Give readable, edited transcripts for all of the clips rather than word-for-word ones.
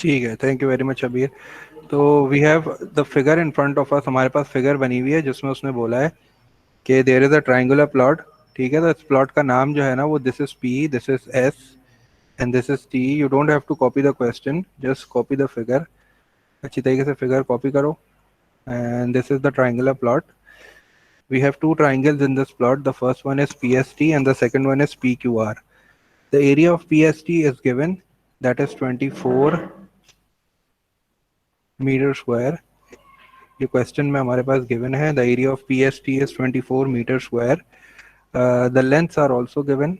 ठीक है, thank you very much Abir. तो we have the figure in front of us, हमारे पास फिगर बनी हुई है जिसमें उसने बोला है कि there is a triangular plot. ठीक है, तो इस प्लॉट का नाम जो है ना वो this is P, this is S and this is T. You don't have to copy the question, just copy the figure. अच्छी तरीके से फिगर कॉपी करो। And this is the triangular plot. We have two triangles in this plot. The first one is PST and the second one is PQR. The area of PST is given, that is 24 meter square. ये question में हमारे पास given है, the area of PST is 24 meter square. The lengths are also given.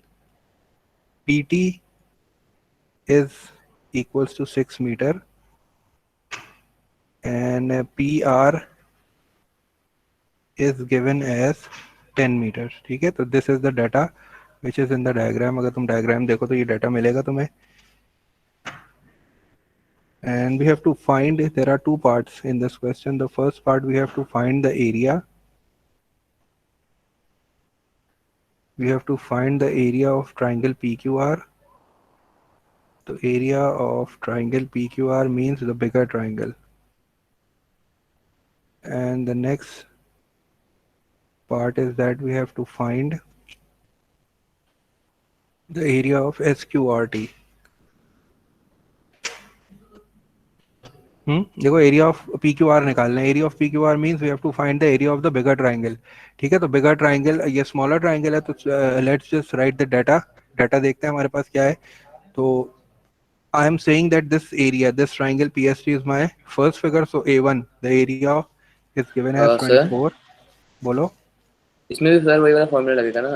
PT is equals to 6 meter and PR is given as 10 meters. ठीक है, तो this is the data which is in the diagram. अगर तुम diagram देखो तो ये data मिलेगा तुम्हें। And we have to find, there are two parts in this question. The first part, we have to find the area. We have to find the area of triangle PQR. The area of triangle PQR means the bigger triangle. And the next part is that we have to find the area of SQRT. देखो, area of P Q R निकालना है। Area of P Q R means we have to find the area of the bigger triangle. ठीक है, तो bigger triangle, ये smaller triangle है, तो let's just write the data. Data देखते हैं हमारे पास क्या है। तो I am saying that this area, this triangle PST is my first figure. So A1, the area is given as sir 24. बोलो। इसमें भी सर वही वाला फॉर्मूला लगेगा ना,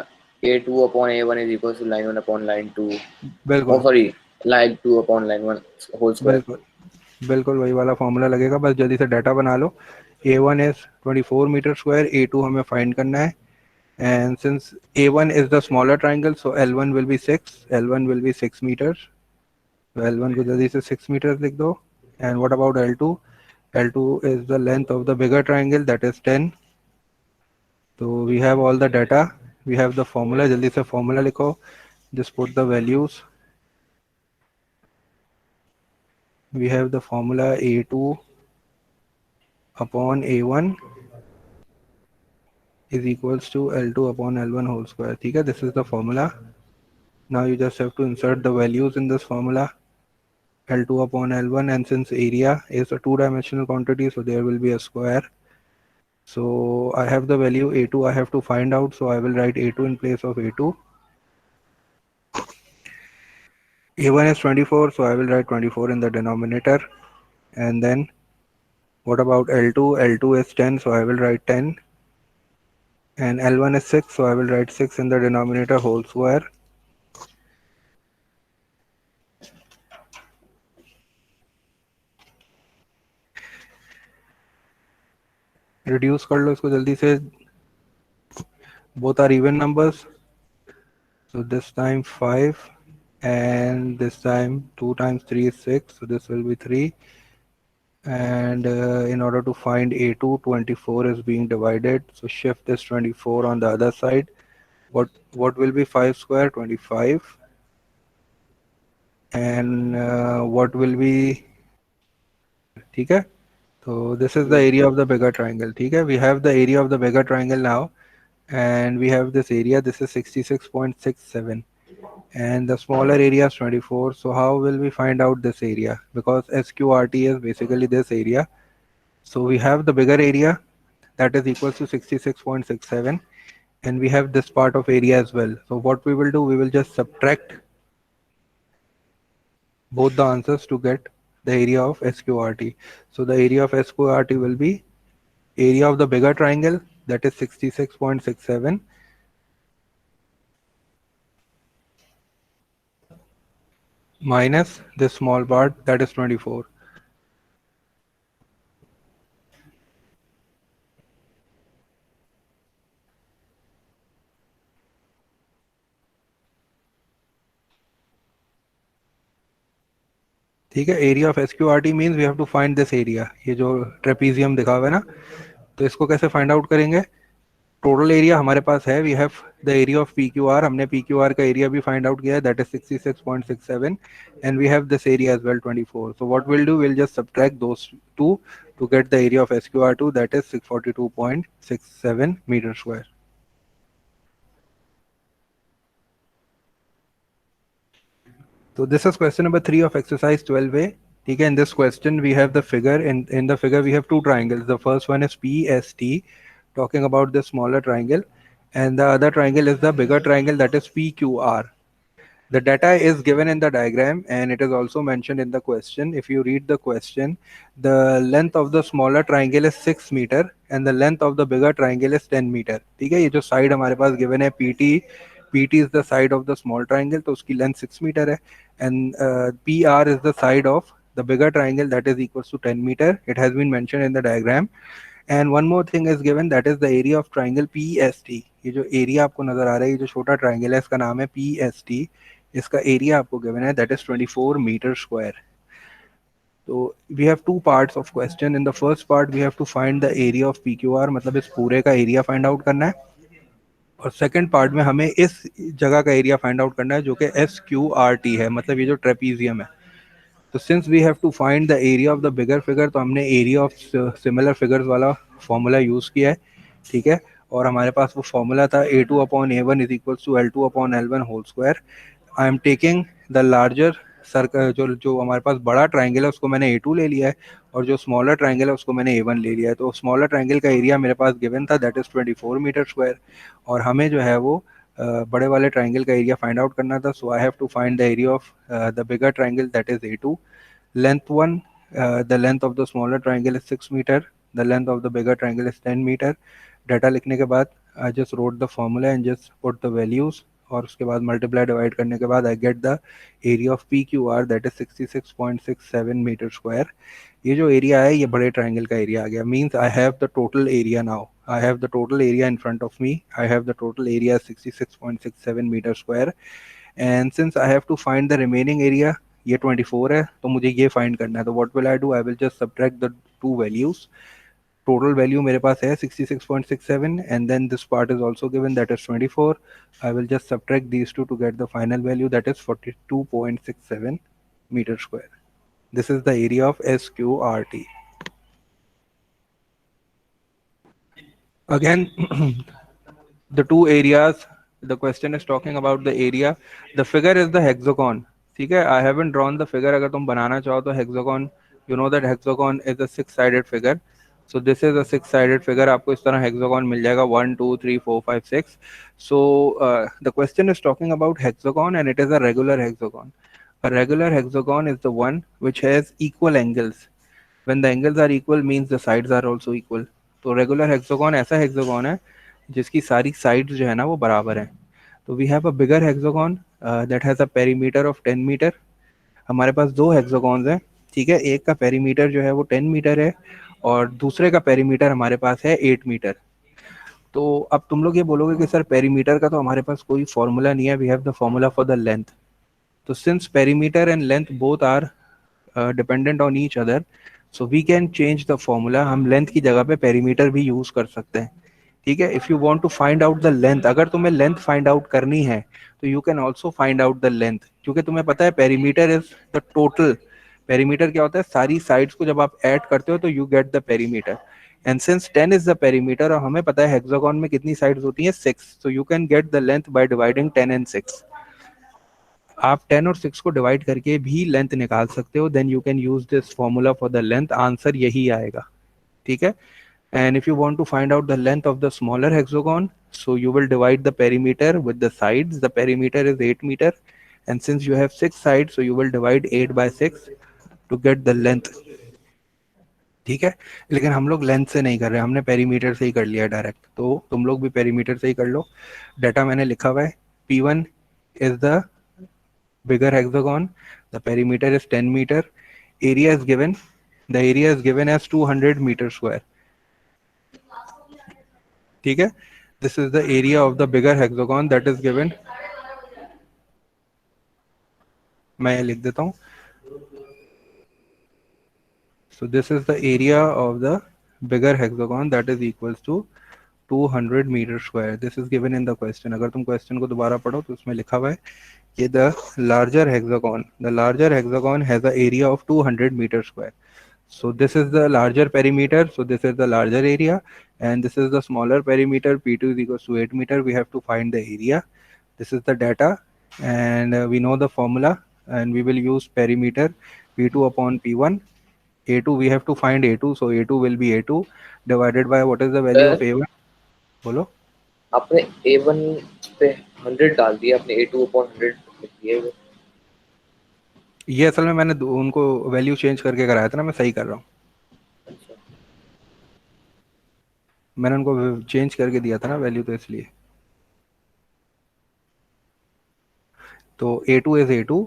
A2/A1 is equal to line 1/लाइन 2। ओ बिल्कुल सॉरी, लाइन 2/लाइन 1 होल स्क्वायर। बिल्कुल बिल्कुल वही वाला फॉर्मूला लगेगा। बस जल्दी से डाटा बना लो। A1 is 24 meter square, A2 हमें फाइंड करना है। And since A1 is the smaller triangle, so L1 will be 6. L1 will be 6 meters. So L1 को जल्दी से 6 meters लिख दो। And what about L2? L2 is the length of the bigger triangle, that is 10. So we have all the data, we have the formula. जल्दी से formula लिखो, just put the values. We have the formula A2 upon A1 is equals to L2 upon L1 whole square. ठीक है, this is the formula. Now you just have to insert the values in this formula. L2 upon L1, and since area is a two-dimensional quantity, so there will be a square. So I have the value A2, I have to find out, so I will write A2 in place of A2. A1 is 24, so I will write 24 in the denominator. And then what about L2? L2 is 10, so I will write 10. And L1 is 6, so I will write 6 in the denominator whole square. Reduce कर लो इसको जल्दी से. Both are even numbers. So this time 5 and this time 2 times 3 is 6. So this will be 3. And in order to find A2, 24 is being divided. So shift this 24 on the other side. What will be 5 square? 25. And what will be, ठीक है, so this is the area of the bigger triangle. ठीक है, we have the area of the bigger triangle now, and we have this area, this is 66.67, and the smaller area is 24. So how will we find out this area? Because SQRT is basically this area. So we have the bigger area, that is equals to 66.67, and we have this part of area as well. So what we will do, we will just subtract both the answers to get the area of SQRT. So the area of SQRT will be area of the bigger triangle, that is 66.67, minus this small part, that is 24. ठीक है, area of SQRT means we have to find this area. ये जो trapezium दिखा हुआ है ना, तो इसको कैसे फाइंड आउट करेंगे? टोटल एरिया हमारे पास है, we have the area of P Q R, हमने पी क्यू आर का एरिया भी फाइंड आउट किया है, that is 66.67, and we have this area as well 24. So what will do, will just subtract those two to get the area of SQR2, that is 642.67 meter square. So this is question number 3 of exercise 12A. Okay, in this question we have the figure, in the figure we have two triangles. The first one is PST, talking about the smaller triangle, and the other triangle is the bigger triangle, that is PQR. The data is given in the diagram and it is also mentioned in the question. If you read the question, the length of the smaller triangle is 6 meter and the length of the bigger triangle is 10 meter. ठीक है, ये जो side हमारे पास given है PT is the side of the small triangle, तो उसकी length 6 meter है, and PR is the side of the bigger triangle, that is equals to 10 meter. It has been mentioned in the diagram. And one more thing is given, that is the area of triangle PST. ये जो area आपको नजर आ रहा है, ये जो छोटा triangle है, इसका नाम है PST. इसका एरिया आपको गिवन है, दैट इज 24 मीटर स्क्वायर. तो we have two parts of question. In the first part we have to find the area of P Q R, मतलब इस पूरे का एरिया फाइंड आउट करना है. और सेकंड पार्ट में हमें इस जगह का एरिया फाइंड आउट करना है जो कि एस क्यू आर टी है, मतलब ये जो ट्रेपीजियम है. तो since we have to find the area of the bigger figure, तो हमने एरिया ऑफ सिमिलर फिगर्स वाला फॉर्मूला यूज़ किया है. ठीक है, और हमारे पास वो फॉर्मूला था A2/A1 is equals to L2/L1 whole square. I am taking the larger circle, जो जो हमारे पास बड़ा ट्राइंगल है उसको मैंने A2 ले लिया है, और जो स्मॉलर ट्राइंगल है उसको मैंने A1 ले लिया है. तो स्मॉलर ट्राइंगल का एरिया मेरे पास गिवन था, दैट इज 24 मीटर स्क्वायर, और हमें जो है वो बड़े वाले ट्राइंगल का एरिया फाइंड आउट करना था. So I have to find the area of the bigger triangle, that is A2. Length 1, the length of the smaller triangle is 6 meter, the length of the bigger triangle is 10 meter. Data लिखने के बाद I just wrote the formula and just put the values, और उसके बाद multiply divide करने के बाद I get the area of PQR, that is 66.67 metre square. ये जो एरिया है ये बड़े ट्राइंगल का एरिया आ गया. Means I have the total area now. I have the total area in front of me. I have the total area 66.67 meter square. And since I have to find the remaining area, ये 24 है, तो मुझे ये find करना है. तो what will I do, I will just subtract the two values. Total value मेरे पास है 66.67 and then this part is also given, that is 24. I will just subtract these to get the final value, that is 42.67 metre square. This is the area of SQRT. Again, the two areas, the question is talking about the area. The figure is the hexagon. ठीक है, I haven't drawn the figure. अगर तुम बनाना चाहो तो hexagon, you know that hexagon is a six-sided figure. So this is a six-sided figure. आपको इस तरह hexagon मिल जाएगा, 1 2 3 4 5 6. So the question is talking about hexagon and it is a regular hexagon. A regular hexagon is the one which has equal angles. When the angles are equal means the sides are also equal. तो regular hexagon ऐसा hexagon है जिसकी सारी sides जो है ना वो बराबर हैं. तो we have a bigger hexagon that has a perimeter of 10 metre. हमारे पास दो हेक्सागोन्स हैं. ठीक है, एक का पेरीमीटर जो है वो 10 मीटर है और दूसरे का पेरीमीटर हमारे पास है 8 मीटर. तो अब तुम लोग ये बोलोगे कि सर पेरीमीटर का तो हमारे पास कोई फॉर्मूला नहीं है, we have the formula for the length. तो since perimeter and length both are dependent on each other, so we can change the formula. हम लेंथ की जगह पे पेरीमीटर भी यूज कर सकते हैं. ठीक है, if you want to find out the length, अगर तुम्हें लेंथ फाइंड आउट करनी है तो you can also find out the length, क्योंकि तुम्हें पता है perimeter is the total. Perimeter क्या होता है, सारी साइड्स को जब आप ऐड करते हो तो you get the perimeter. And since 10 is the perimeter और हमें पता है हेक्सागोन में कितनी साइड्स होती हैं, 6, so you can get the length by dividing 10 and 6. आप 10 और 6 को डिवाइड करके भी लेंथ निकाल सकते हो. Then you can use this formula for the length, answer यही आएगा. ठीक है, and if you want to find out the length of the smaller hexagon, so you will divide the perimeter with the sides. The perimeter is 8 meter and since you have 6 sides, so you will divide 8 by 6 to get the length. ठीक है, लेकिन हम लोग length से नहीं कर रहे, हमने पेरीमीटर से ही कर लिया डायरेक्ट. तो तुम लोग भी पेरीमीटर से ही कर लो. डाटा मैंने लिखा हुआ है. P1 is the bigger hexagon, the perimeter is 10 meter, area is given, the area is given as 200 meter square. ठीक है, this is the area of the bigger hexagon that is given. मैं लिख देता हूँ. So this is the area of the bigger hexagon that is equals to 200 metre square, this is given in the question. अगर तुम question को दोबारा पढ़ो तो उसमें लिखा हुआ है कि the larger hexagon has a area of 200 metre square. So this is the larger perimeter, so this is the larger area, and this is the smaller perimeter. P2 is equals to 8 meter. We have to find the area. This is the data, and we know the formula, and we will use perimeter P2 upon P1. A2 we have to find A2, so A2 will be A2 divided by what is the value sir of A1? बोलो। आपने A1 पे 100 डाल दिया, आपने A2 upon 100 लिख दिया है। ये असल में मैंने उनको वैल्यू चेंज करके कराया था ना, मैं सही कर रहा हूँ। अच्छा मैंने उनको चेंज करके दिया था ना वैल्यू, तो इसलिए। तो A2 is A2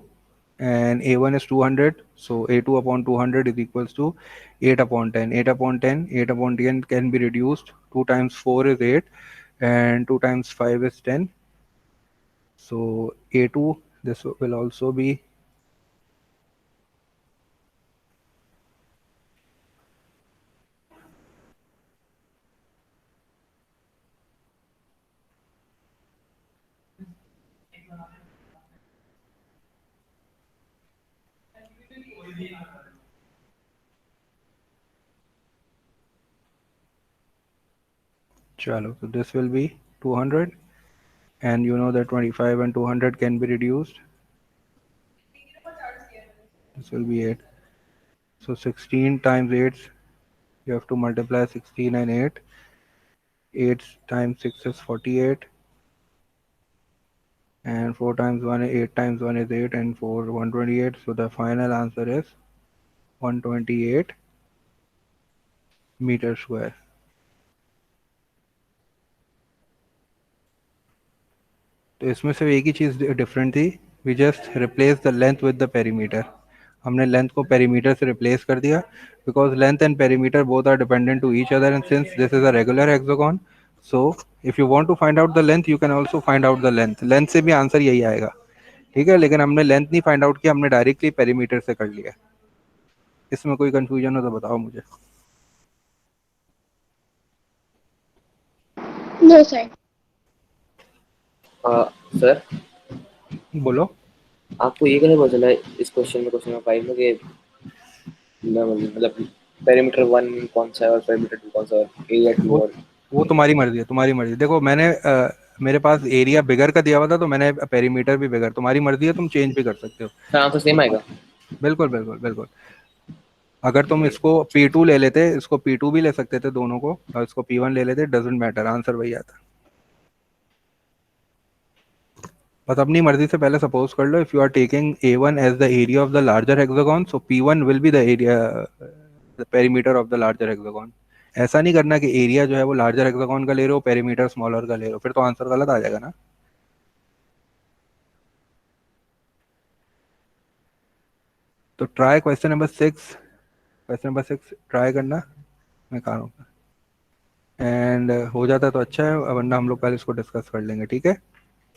and A1 is 200, so A2 upon 200 is equals to 8 upon 10. 8 upon 10, 8 upon 10 can be reduced. 2 times 4 is 8 and 2 times 5 is 10. So A2, this will also be, chalo, so this will be 200, and you know that 25 and 200 can be reduced. This will be 8. So 16 times 8, you have to multiply 16 and 8. 8 times 6 is 48, and 4 times 1, 8 times 1 is 8, and 4 128. So the final answer is 128 meter square. तो इसमें सिर्फ एक ही चीज़ different थी, we just replace the length with the perimeter. हमने length को perimeter से रिप्लेस कर दिया, because length and perimeter both are dependent to each other, and since this is a regular hexagon, so if you want to find out the length you can also find out the length. Length से भी answer यही आएगा, ठीक है, लेकिन हमने length नहीं find out किया, हमने डायरेक्टली पेरीमीटर से कर लिया। इसमें कोई कंफ्यूजन हो तो बताओ मुझे। No sir. सर बोलो। आपको ये कैसे पता चला इस क्वेश्चन में, क्वेश्चन नंबर 5 में, कि मतलब पेरीमीटर 1 कौन सा है और पेरीमीटर 2 कौन सा है, ए या 2? वो और वो तुम्हारी मर्जी है, तुम्हारी मर्जी। देखो मैंने मेरे पास एरिया बिगर का दिया हुआ था, तो मैंने पेरीमीटर भी बिगर, तुम्हारी मर्जी है, तुम चेंज भी कर सकते हो। सर आंसर सेम आएगा? बिल्कुल बिल्कुल बिल्कुल। अगर तुम इसको P2 ले लेते, इसको P2 भी ले सकते थे दोनों को, और इसको P1 ले लेते, डजेंट मैटर, आंसर वही आता। बस अपनी मर्जी से पहले सपोज कर लो, if you are taking A1 as the area of the larger hexagon, so P1 will be the area, the perimeter of the larger hexagon. ऐसा नहीं करना कि एरिया जो है वो लार्जर हेक्सागोन का ले रहे हो, पेरीमीटर स्मॉलर का ले रहे हो, फिर तो आंसर गलत आ जाएगा ना। तो try question number 6, question number 6 try करना, मैं कहा रहा हूँ, एंड हो जाता है तो अच्छा है, वरना हम लोग कल इसको डिस्कस कर लेंगे, ठीक है।